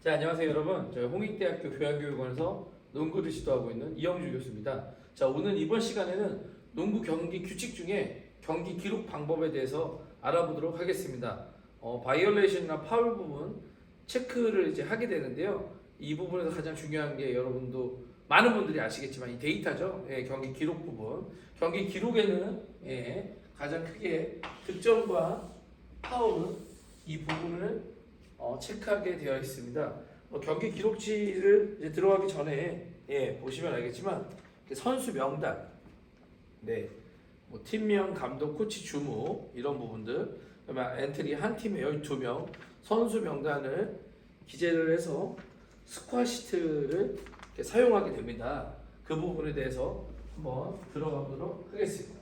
자, 안녕하세요 여러분. 저희 홍익대학교 교양교육원에서 농구를 지도하고 있는 이영주 교수입니다. 자, 오늘 이번 시간에는 농구 경기 규칙 중에 경기 기록 방법에 대해서 알아보도록 하겠습니다. 바이올레이션이나 파울 부분 체크를 이제 하게 되는데요. 이 부분에서 가장 중요한 게 여러분도 많은 분들이 아시겠지만 이 데이터죠. 예, 경기 기록 부분. 경기 기록에는 가장 크게 득점과 파울 이 부분을 체크하게 되어 있습니다. 경기 기록지를 이제 들어가기 전에 보시면 알겠지만 선수 명단, 팀명, 감독, 코치, 주무 이런 부분들, 그다음에 엔트리 한 팀에 12명 선수 명단을 기재를 해서 스코어 시트를 사용하게 됩니다. 그 부분에 대해서 한번 들어가 보도록 하겠습니다.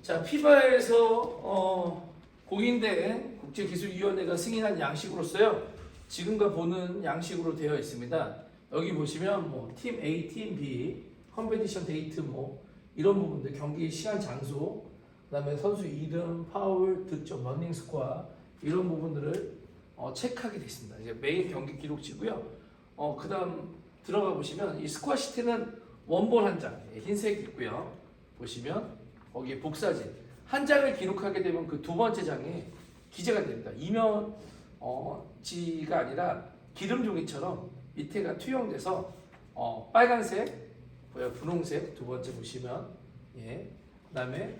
자, 피바에서 공인된 국제기술위원회가 승인한 양식으로서요. 지금과 보는 양식으로 되어 있습니다. 여기 보시면 팀 A, 팀 B, 컴페티션 데이트 이런 부분들, 경기 시간, 장소, 그다음에 선수 이름, 파울, 득점, 러닝 스코어 이런 부분들을 체크하게 됐습니다. 이제 메인 경기 기록지고요. 그다음 들어가 보시면 이 스코어 시트는 원본 한 장, 흰색 있고요. 보시면 거기에 복사진 한 장을 기록하게 되면 그 두 번째 장에 기재가 됩니다. 이면지가 아니라 기름 종이처럼 밑에가 투영돼서 빨간색, 분홍색 두 번째 보시면 그다음에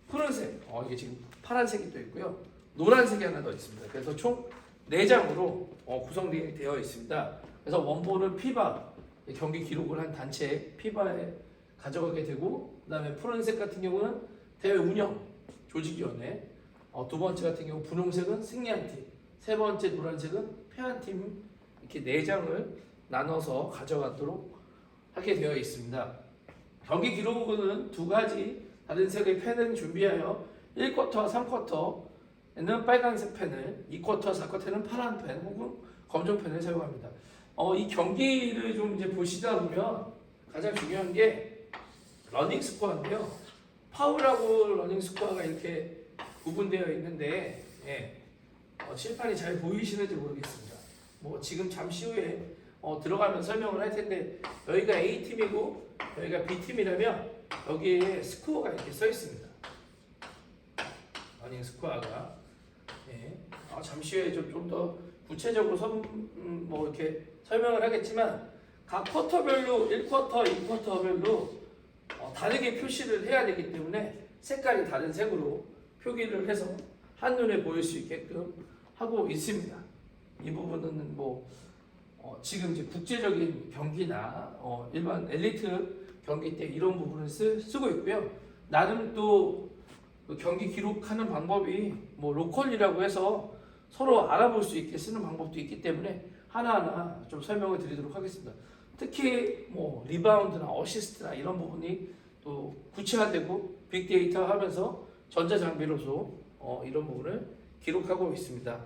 푸른색, 이게 지금 파란색이 또 있고요. 노란색이 하나 더 있습니다. 그래서 총 4장으로 구성되어 있습니다. 그래서 원본은 피바 경기 기록을 한 단체 피바에 가져가게 되고, 그다음에 푸른색 같은 경우는 대회 운영 조직위원회, 두 번째 같은 경우 분홍색은 승리한 팀, 세 번째 노란색은 패한 팀, 이렇게 4장을 나눠서 가져가도록 하게 되어 있습니다. 경기 기록은 두 가지 다른 색의 펜을 준비하여 1쿼터와 3쿼터에는 빨간색 펜을, 2쿼터, 4쿼터에는 파란 펜 혹은 검정 펜을 사용합니다. 이 경기를 좀 이제 보시다 보면 가장 중요한 게 러닝 스코어인데요. 파울하고 러닝 스코어가 이렇게 구분되어 있는데 칠판이 잘 보이시는지 모르겠습니다. 지금 잠시 후에 들어가면 설명을 할 텐데, 여기가 A팀이고 여기가 B팀이라면 여기에 스코어가 이렇게 써 있습니다. 러닝 스코어가 잠시 후에 좀 더 구체적으로 이렇게 설명을 하겠지만, 각 쿼터별로 1쿼터, 2쿼터별로 다르게 표시를 해야 되기 때문에 색깔이 다른 색으로 표기를 해서 한눈에 보일 수 있게끔 하고 있습니다. 이 부분은 지금 이제 국제적인 경기나 일반 엘리트 경기 때 이런 부분을 쓰고 있고요. 나름 또 그 경기 기록하는 방법이 로컬이라고 해서 서로 알아볼 수 있게 쓰는 방법도 있기 때문에 하나하나 좀 설명을 드리도록 하겠습니다. 특히 리바운드나 어시스트나 이런 부분이 또 구체화되고 빅데이터 하면서 전자장비로서 이런 부분을 기록하고 있습니다.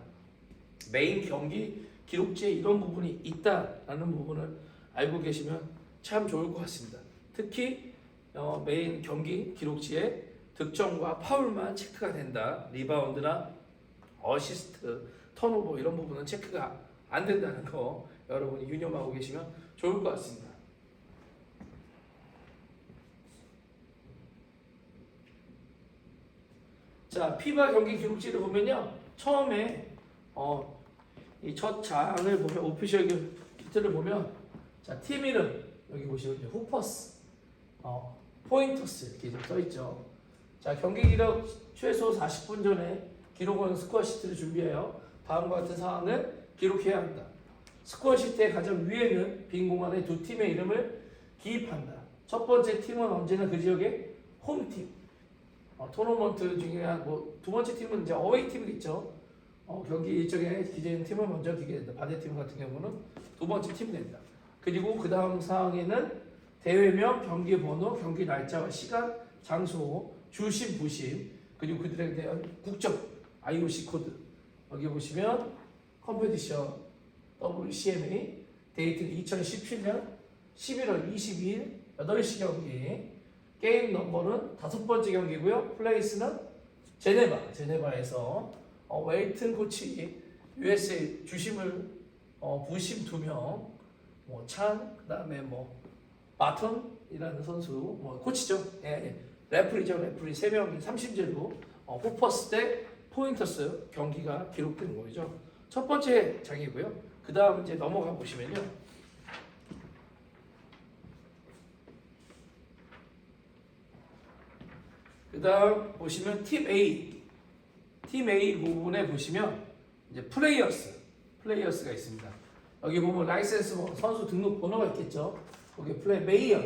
메인 경기 기록지에 이런 부분이 있다라는 부분을 알고 계시면 참 좋을 것 같습니다. 특히 메인 경기 기록지에 득점과 파울만 체크가 된다. 리바운드나 어시스트, 턴오버 이런 부분은 체크가 안 된다는 거 여러분이 유념하고 계시면 좋을 것 같습니다. 자, 피바 경기 기록지를 보면요, 처음에 이 첫 장을 보면, 오피셜 기트를 보면, 자, 팀 이름 여기 보시면 후퍼스, 포인터스 이렇게 좀 써 있죠. 자, 경기 기록 최소 40분 전에 기록원 스코어 시트를 준비하여 다음과 같은 상황을 기록해야 합니다. 스코어 시트의 가장 위에는 빈 공간에 두 팀의 이름을 기입한다. 첫 번째 팀은 언제나 그 지역의 홈팀. 토너먼트 중에 두 번째 팀은 이제 어웨이 팀이겠죠. 경기 일정에 기재된 팀을 먼저 기게 된다. 반대팀 같은 경우는 두 번째 팀이 됩니다. 그리고 그 다음 사항에는 대회명, 경기 번호, 경기 날짜와 시간, 장소, 주심, 부심, 그리고 그들에 대한 국적, IOC 코드. 여기 보시면 컴페티션 WCMA 데이트는 2017년 11월 22일 8시 경기, 게임 넘버는 5번째 경기고요. 플레이스는 제네바에서 웨이튼 코치 USA 주심을 부심 2명, 뭐 찬, 그다음에 뭐 바턴이라는 선수, 뭐 코치죠. 예, 예. 레프리죠. 레프리 3명이 3심제로 호퍼스 대 포인터스 경기가 기록되는 거죠. 첫 번째 장이고요. 그 다음 이제 넘어가 보시면요. 그 다음 보시면 팀 A 부분에 보시면 이제 플레이어스가 있습니다. 여기 보면 라이센스 선수 등록 번호가 있겠죠. 거기 메이어,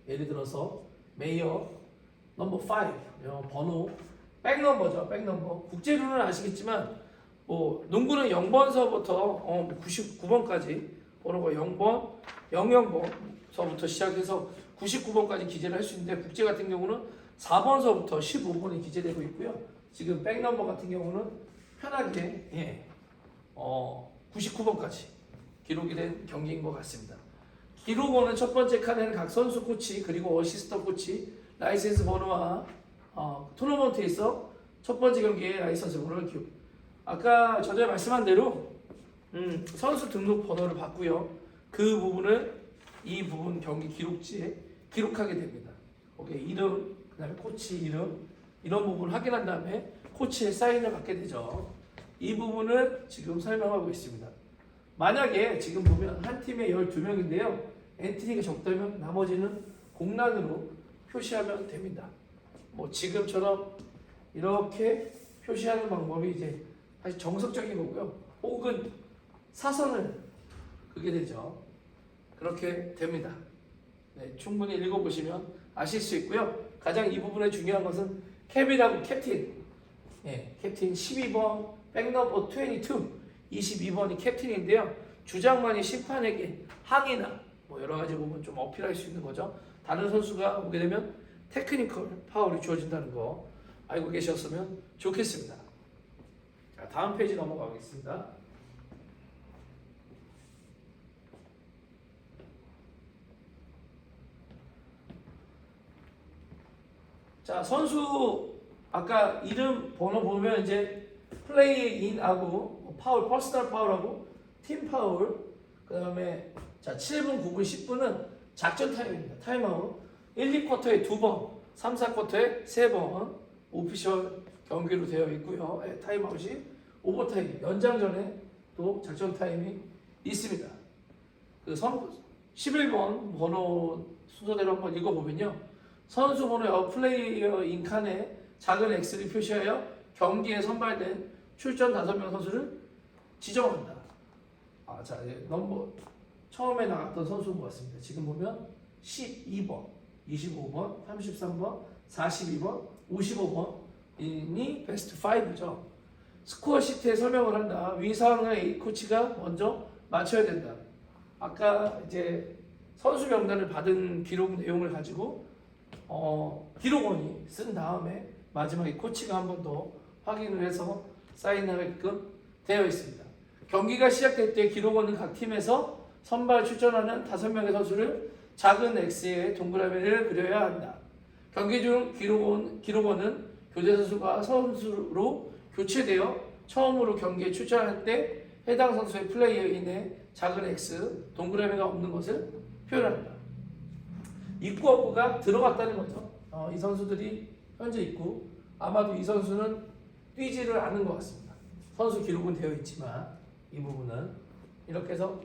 예를 들어서 메이어 넘버 5 번호 백넘버죠. 백넘버. 국제룰은 아시겠지만 뭐 농구는 0번서부터 99번까지 번호가 0번, 00번서부터 시작해서 99번까지 기재를 할 수 있는데 국제 같은 경우는 4번서부터 15번이 기재되고 있고요. 지금 백넘버 같은 경우는 편하게 99번까지 기록이 된 경기인 것 같습니다. 기록원은 첫 번째 칸에는 각 선수 코치 그리고 어시스턴트 코치 라이센스 번호와 토너먼트에서 첫 번째 경기의 라이선스 번호를 기록. 아까 전에 말씀한 대로 선수 등록 번호를 받고요. 그 부분을 이 부분 경기 기록지에 기록하게 됩니다. 거기에 이름, 그다음에 코치 이름 이런 부분을 확인한 다음에 코치의 사인을 받게 되죠. 이 부분을 지금 설명하고 있습니다. 만약에 지금 보면 한 팀에 12명인데요. 엔트리가 적다면 나머지는 공란으로 표시하면 됩니다. 뭐 지금처럼 이렇게 표시하는 방법이 이제 사실 정석적인 거고요. 혹은 사선을 그게 되죠. 그렇게 됩니다. 네, 충분히 읽어보시면 아실 수 있고요. 가장 이 부분에 중요한 것은 캡이라고 캡틴, 캡틴 12번, 백넘버 22, 22번이 캡틴인데요. 주장만이 심판에게 항의나 뭐 여러 가지 부분 좀 어필할 수 있는 거죠. 다른 선수가 오게 되면 테크니컬 파울이 주어진다는 거 알고 계셨으면 좋겠습니다. 자, 다음 페이지 넘어가겠습니다. 자, 선수 아까 이름 번호 보면 이제 플레이 인하고 파울, 퍼스널 파울하고 팀 파울, 그다음에 자 7분, 9분, 10분은 작전 타임입니다. 타임아웃 1, 2쿼터에 2번, 3, 4쿼터에 3번 오피셜 경기로 되어 있고요. 타임아웃이 오버타임, 연장전에 또 작전 타임이 있습니다. 그 11번 번호 순서대로 한번 읽어보면요. 선수 번호 플레이어 인칸에 작은 X를 표시하여 경기에 선발된 출전 5명 선수를 지정한다. 자, 넘버 처음에 나갔던 선수인 것 같습니다. 지금 보면 12번, 25번, 33번, 42번, 55번이 베스트 5죠. 스코어 시트에 설명을 한다. 위상을 A 코치가 먼저 맞춰야 된다. 아까 이제 선수 명단을 받은 기록 내용을 가지고 기록원이 쓴 다음에 마지막에 코치가 한 번 더 확인을 해서 사인하게끔 되어 있습니다. 경기가 시작될 때 기록원은 각 팀에서 선발 출전하는 5명의 선수를 작은 X의 동그라미를 그려야 한다. 경기 중 기록원은 교대 선수가 선수로 교체되어 처음으로 경기에 출전할 때 해당 선수의 플레이어인의 작은 X 동그라미가 없는 것을 표현한다. 입구가 들어갔다는 거죠. 이 선수들이 현재 있고 아마도 이 선수는 뛰지를 않은 것 같습니다. 선수 기록은 되어 있지만 이 부분은 이렇게 해서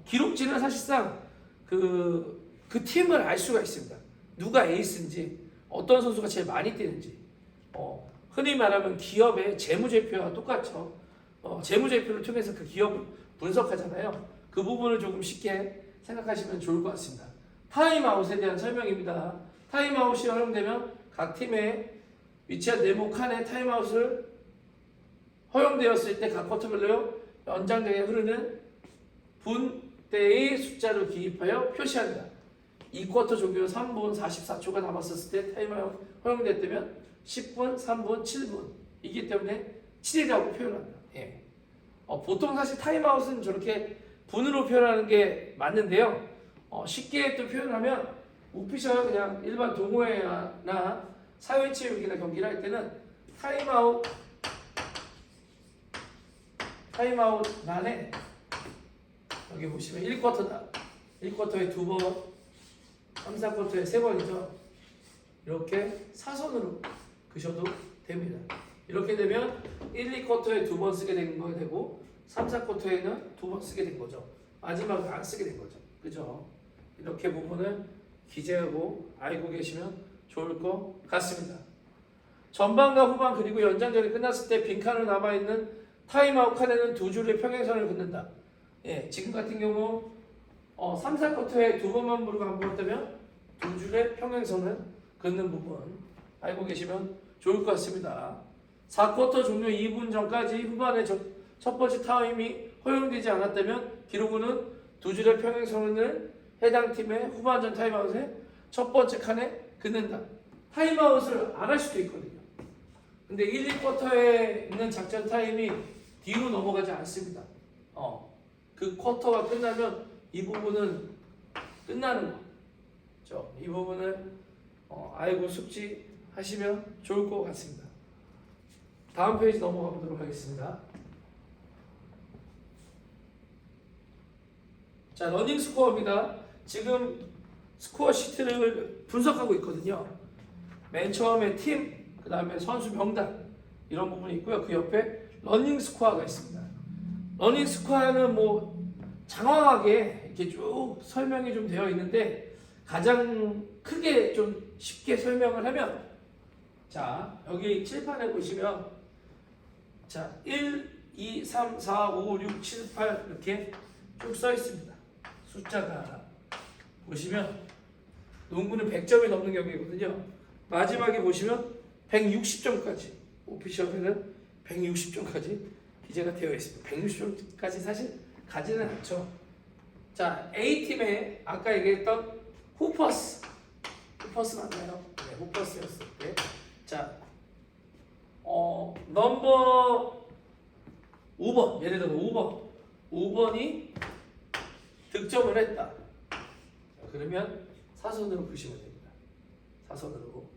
기록지는 사실상 그 팀을 알 수가 있습니다. 누가 에이스인지 어떤 선수가 제일 많이 뛰는지 흔히 말하면 기업의 재무제표와 똑같죠. 재무제표를 통해서 그 기업을 분석하잖아요. 그 부분을 조금 쉽게 생각하시면 좋을 것 같습니다. 타임아웃에 대한 설명입니다. 타임아웃이 허용되면 각 팀에 위치한 네모 칸에 타임아웃을 허용되었을 때 각 쿼터별로 연장전에 흐르는 분대의 숫자를 기입하여 표시한다. 2쿼터 종료 3분 44초가 남았을 때 타임아웃 허용됐다면 10분, 3분, 7분이기 때문에 7이라고 표현한다. 보통 사실 타임아웃은 저렇게 분으로 표현하는 게 맞는데요. 쉽게 또 표현하면 오피셜 그냥 일반 동호회나 사회체육이나 경기를 할 때는 타임아웃 타임아웃 난에 여기 보시면 1쿼터다. 1쿼터에 2번, 3, 4쿼터에 3번이죠. 이렇게 사선으로 그셔도 됩니다. 이렇게 되면 1, 2쿼터에 2번 쓰게 된 거 되고 3, 4쿼터에는 2번 쓰게 된 거죠. 마지막에 안 쓰게 된 거죠. 그죠? 이렇게 부분을 기재하고 알고 계시면 좋을 것 같습니다. 전반과 후반 그리고 연장전이 끝났을 때 빈칸으로 남아있는 타임아웃 칸에는 두 줄의 평행선을 긋는다. 예, 지금 같은 경우 3, 4쿼터에 2번만 부르고 안 불었다면 두 줄의 평행선을 긋는 부분 알고 계시면 좋을 것 같습니다. 4쿼터 종료 2분 전까지 후반에 첫 번째 타임이 허용되지 않았다면 기록은 두 줄의 평행선을 해당 팀의 후반전 타임아웃에 첫 번째 칸에 긋는다. 타임아웃을 안 할 수도 있거든요. 근데 1, 2쿼터에 있는 작전 타임이 뒤로 넘어가지 않습니다. 그 쿼터가 끝나면 이 부분은 끝나는 거죠. 이 부분을 알고 숙지하시면 좋을 것 같습니다. 다음 페이지 넘어가 보도록 하겠습니다. 자, 러닝 스코어입니다. 지금 스코어 시트를 분석하고 있거든요. 맨 처음에 팀, 그 다음에 선수 명단 이런 부분이 있고요. 그 옆에 러닝 스코어가 있습니다. 러닝 스코어는 뭐 장황하게 이렇게 쭉 설명이 좀 되어 있는데 가장 크게 좀 쉽게 설명을 하면 자, 여기 칠판에 보시면 자, 1, 2, 3, 4, 5, 6, 7, 8 이렇게 쭉 써 있습니다. 숫자가 보시면 농구는 100점이 넘는 경기거든요. 마지막에 보시면 160점까지 오피셜에는 160점까지 기재가 되어 있습니다. 160점까지 사실 가지는 않죠. 자, A팀에 아까 얘기했던 후퍼스 맞나요? 네, 후퍼스였을 때 자, 넘버 5번 예를 들어 5번이 득점을 했다. 자, 그러면 사선으로 그시면 됩니다. 사선으로.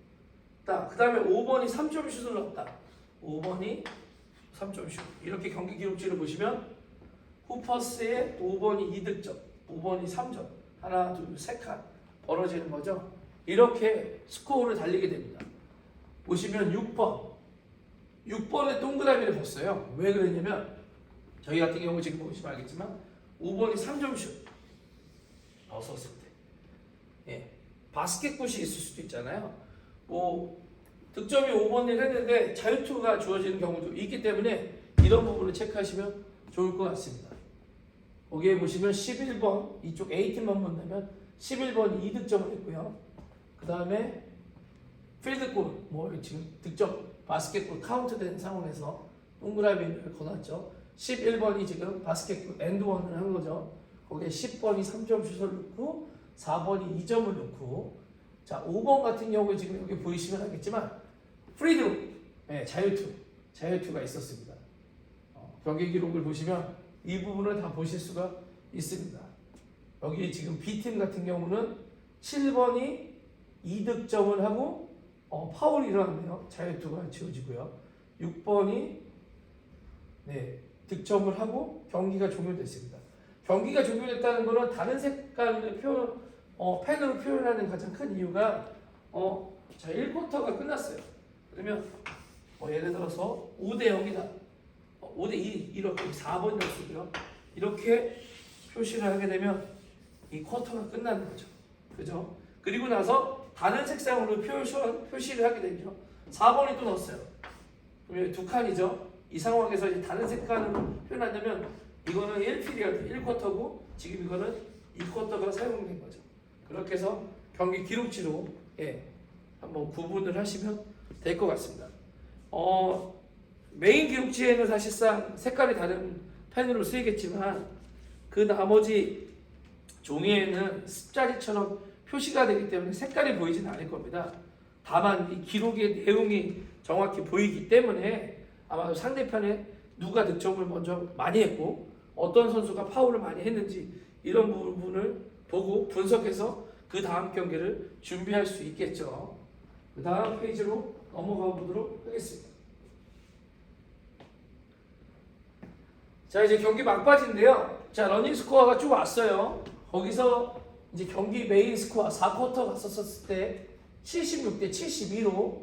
그 다음에 5번이 3점 슛을 넣었다. 5번이 3점 슛. 이렇게 경기 기록지를 보시면 후퍼스의 5번이 2득점, 5번이 3점. 하나, 둘, 세 칸 벌어지는 거죠. 이렇게 스코어를 달리게 됩니다. 보시면 6번에 동그라미를 뒀어요. 왜 그랬냐면 저희 같은 경우 지금 보시면 알겠지만 5번이 3점 슛 넣었을 때 예, 바스켓굿이 있을 수도 있잖아요. 뭐 득점이 5번을 했는데 자유투가 주어지는 경우도 있기 때문에 이런 부분을 체크하시면 좋을 것 같습니다. 거기에 보시면 11번 이쪽 A팀만 본다면 11번이 2득점을 했고요. 그 다음에 필드골 뭐 지금 득점 바스켓골 카운트된 상황에서 동그라미를 걸었죠. 11번이 지금 바스켓골 엔드원을 한 거죠. 거기에 10번이 3점 슛을 넣고 4번이 2점을 넣고 자 5번 같은 경우에 지금 여기 보이시면 알겠지만 프리드로 네, 자유투가 있었습니다. 경기 기록을 보시면 이 부분을 다 보실 수가 있습니다. 여기 지금 B팀 같은 경우는 7번이 2득점을 하고 파울이 일어났네요. 자유투가 지워지고요. 6번이 네, 득점을 하고 경기가 종료됐습니다. 경기가 종료됐다는 것은 다른 색깔을 펜으로 표현하는 가장 큰 이유가 자 1쿼터가 끝났어요. 그러면 예를 들어서 5대 0이다. 5대 2 이렇게 4번 넣었고요. 이렇게 표시를 하게 되면 이 쿼터가 끝나는 거죠. 그죠? 그리고 나서 다른 색상으로 표시를 하게 되죠. 4번이 또 넣었어요. 그러면 두 칸이죠. 이 상황에서 이제 다른 색깔로 표현하려면 이거는 1피리어드 1쿼터고 지금 이거는 2쿼터가 사용된 거죠. 그렇게 해서 경기 기록지로 한번 구분을 하시면 될 것 같습니다. 메인 기록지에는 사실상 색깔이 다른 펜으로 쓰이겠지만 그 나머지 종이에는 습자리처럼 표시가 되기 때문에 색깔이 보이지는 않을 겁니다. 다만 이 기록의 내용이 정확히 보이기 때문에 아마도 상대편에 누가 득점을 먼저 많이 했고 어떤 선수가 파울을 많이 했는지 이런 부분을 보고 분석해서 그 다음 경기를 준비할 수 있겠죠. 그 다음 페이지로 넘어가 보도록 하겠습니다. 자, 이제 경기 막바지인데요. 자, 러닝 스코어가 쭉 왔어요. 거기서 이제 경기 메인 스코어 4쿼터 갔었을 때 76대 72로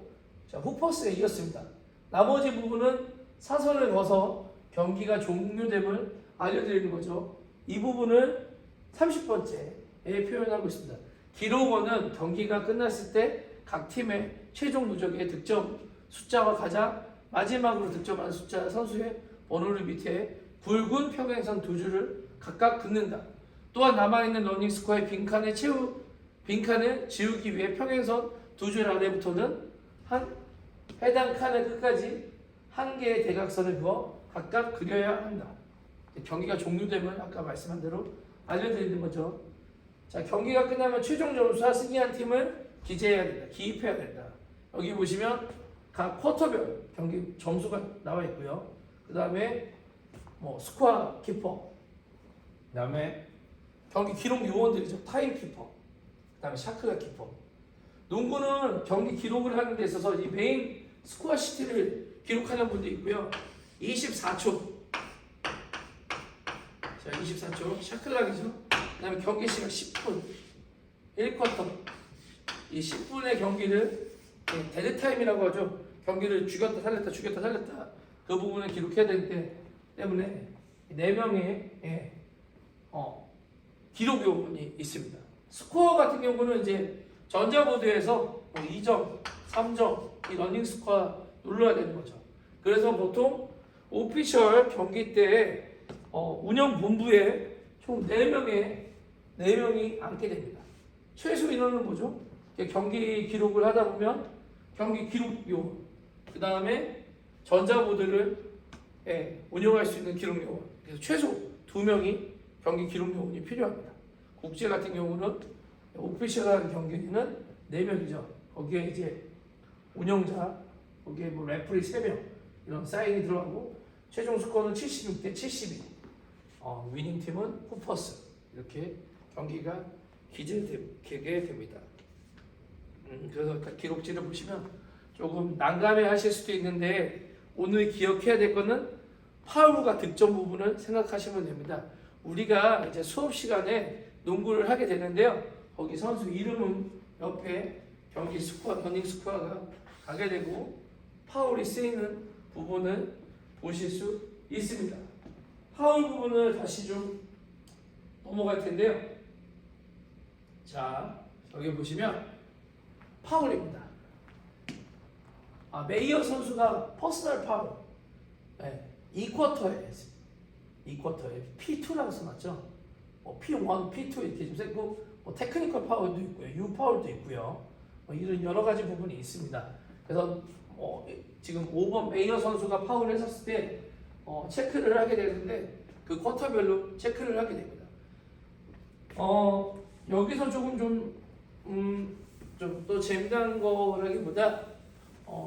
자, 후퍼스가 이겼습니다. 나머지 부분은 사선을 거서 경기가 종료됨을 알려드리는 거죠. 이 부분을 30번째에 표현하고 있습니다. 기록원은 경기가 끝났을 때 각 팀의 최종 누적의 득점 숫자와 가장 마지막으로 득점한 숫자 선수의 번호를 밑에 굵은 평행선 두 줄을 각각 긋는다. 또한 남아있는 러닝 스코어의 빈칸을 지우기 위해 평행선 두 줄 아래부터는 해당 칸의 끝까지 한 개의 대각선을 그어 각각 그려야 한다. 경기가 종료되면 아까 말씀한 대로 알려드리는 거죠. 자, 경기가 끝나면 최종 점수와 승리한 팀을 기재해야 된다. 기입해야 된다. 여기 보시면 각 쿼터별 경기 점수가 나와 있고요. 그 다음에 스코어 키퍼, 그 다음에 경기 기록 요원들이죠. 타임 키퍼, 그 다음에 샤크가 키퍼. 농구는 경기 기록을 하는 데 있어서 이 메인 스코어 시트를 기록하는 분도 있고요. 24초. 자, 24초. 샤클락이죠. 그 다음에 경기 시간 10분. 1쿼터. 이 10분의 경기를 데드타임이라고 하죠. 경기를 죽였다 살렸다 죽였다 살렸다. 그 부분을 기록해야 되기 때문에 4명의 기록 요원이 있습니다. 스코어 같은 경우는 이제 전자보드에서 2점, 3점 이 러닝 스코어 눌러야 되는 거죠. 그래서 보통 오피셜 경기 때 운영 본부에 총 4명이 앉게 됩니다. 최소 인원은 뭐죠? 경기 기록을 하다 보면 경기 기록 요원, 그 다음에 전자보드를 운영할 수 있는 기록 요원. 그래서 최소 2명이 경기 기록 요원이 필요합니다. 국제 같은 경우는 오피셜한 경기는 4명이죠. 거기에 이제 운영자, 거기에 레프리 3명 이런 사인이 들어가고 최종 스코어는 76대 72. 위닝 팀은 후퍼스. 이렇게 경기가 기재되게 됩니다. 그래서 기록지를 보시면 조금 난감해 하실 수도 있는데 오늘 기억해야 될 거는 파울과 득점 부분을 생각하시면 됩니다. 우리가 이제 수업 시간에 농구를 하게 되는데요. 거기 선수 이름은 옆에 경기 스코어, 러닝 스코어가 가게 되고 파울이 쓰이는 부분을 보실 수 있습니다. 파울 부분을 다시 좀 넘어갈 텐데요. 자, 여기 보시면 파울입니다. 메이어 선수가 퍼스널 파울 2쿼터에 P2라고 써놨죠. P1, P2 이렇게 좀 쓰고 테크니컬 파울도 있고요. U 파울도 있고요. 이런 여러 가지 부분이 있습니다. 그래서 지금 5번 메이어 선수가 파울을 했었을 때 체크를 하게 되는데 그 쿼터별로 체크를 하게 됩니다. 여기서 조금 좀 또 재미난 거라기보다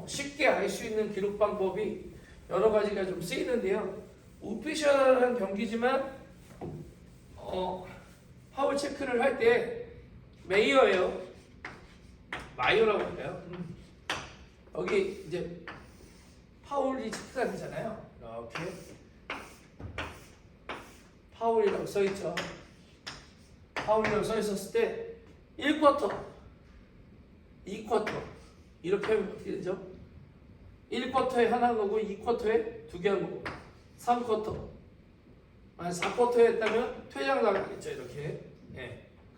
쉽게 알 수 있는 기록 방법이 여러 가지가 좀 쓰이는데요. 오피셜한 경기지만 파울 체크를 할 때 메이어예요. 마이어라고 할까요? 여기 이제 파울이 체크가 되잖아요. 이렇게 파울이라고 써있죠. 파울이라고 써있었을 때 1쿼터, 2쿼터 이렇게 하면 어떻게 되죠? 1쿼터에 하나 한 거고 2쿼터에 2개 한 거고 3쿼터 만약 4쿼터에 했다면 퇴장 나가겠죠. 이렇게.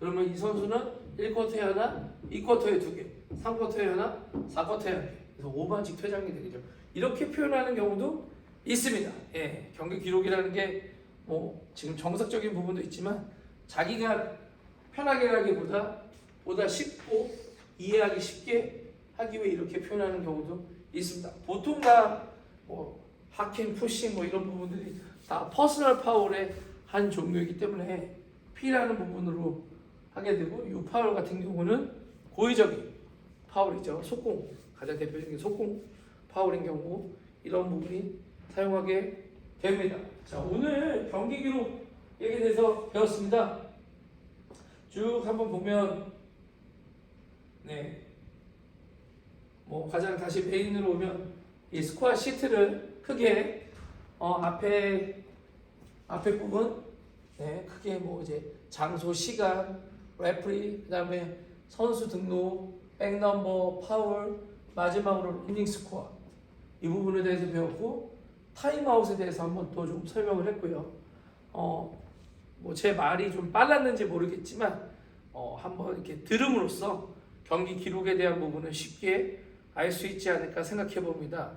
그러면 이 선수는 1쿼터에 하나, 2쿼터에 2개, 3쿼터에 하나, 4쿼터에 한 개. 그래서 5반씩 퇴장이 되겠죠. 이렇게 표현하는 경우도 있습니다. 경기 기록이라는 게 지금 정석적인 부분도 있지만 자기가 편하게 하기보다 쉽고 이해하기 쉽게 하기 위해 이렇게 표현하는 경우도 있습니다. 보통 다 하킹, 푸싱 이런 부분들이 다 퍼스널 파울의 한 종류이기 때문에 P라는 부분으로 하게 되고 U 파울 같은 경우는 고의적인 파울이죠. 속공, 가장 대표적인 속공 파울인 경우 이런 부분이 사용하게 됩니다. 자, 오늘 경기 기록 얘기에 대해서 배웠습니다. 쭉 한번 보면 가장 다시 메인으로 오면 이 스코어 시트를 크게 앞에 앞에 부분 네, 크게 뭐 이제 장소, 시간, 레프리, 그다음에 선수 등록, 백넘버, 파울, 마지막으로 이닝 스코어 이 부분에 대해서 배웠고 타임아웃에 대해서 한번 또 좀 설명을 했고요. 뭐 제 말이 좀 빨랐는지 모르겠지만 한번 이렇게 들음으로써 경기 기록에 대한 부분을 쉽게 알 수 있지 않을까 생각해 봅니다.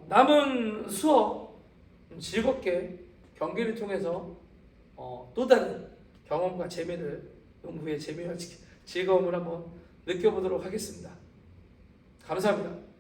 남은 수업 즐겁게 경기를 통해서 또 다른 경험과 재미를 농구의 재미와 즐거움을 한번 느껴보도록 하겠습니다. 감사합니다.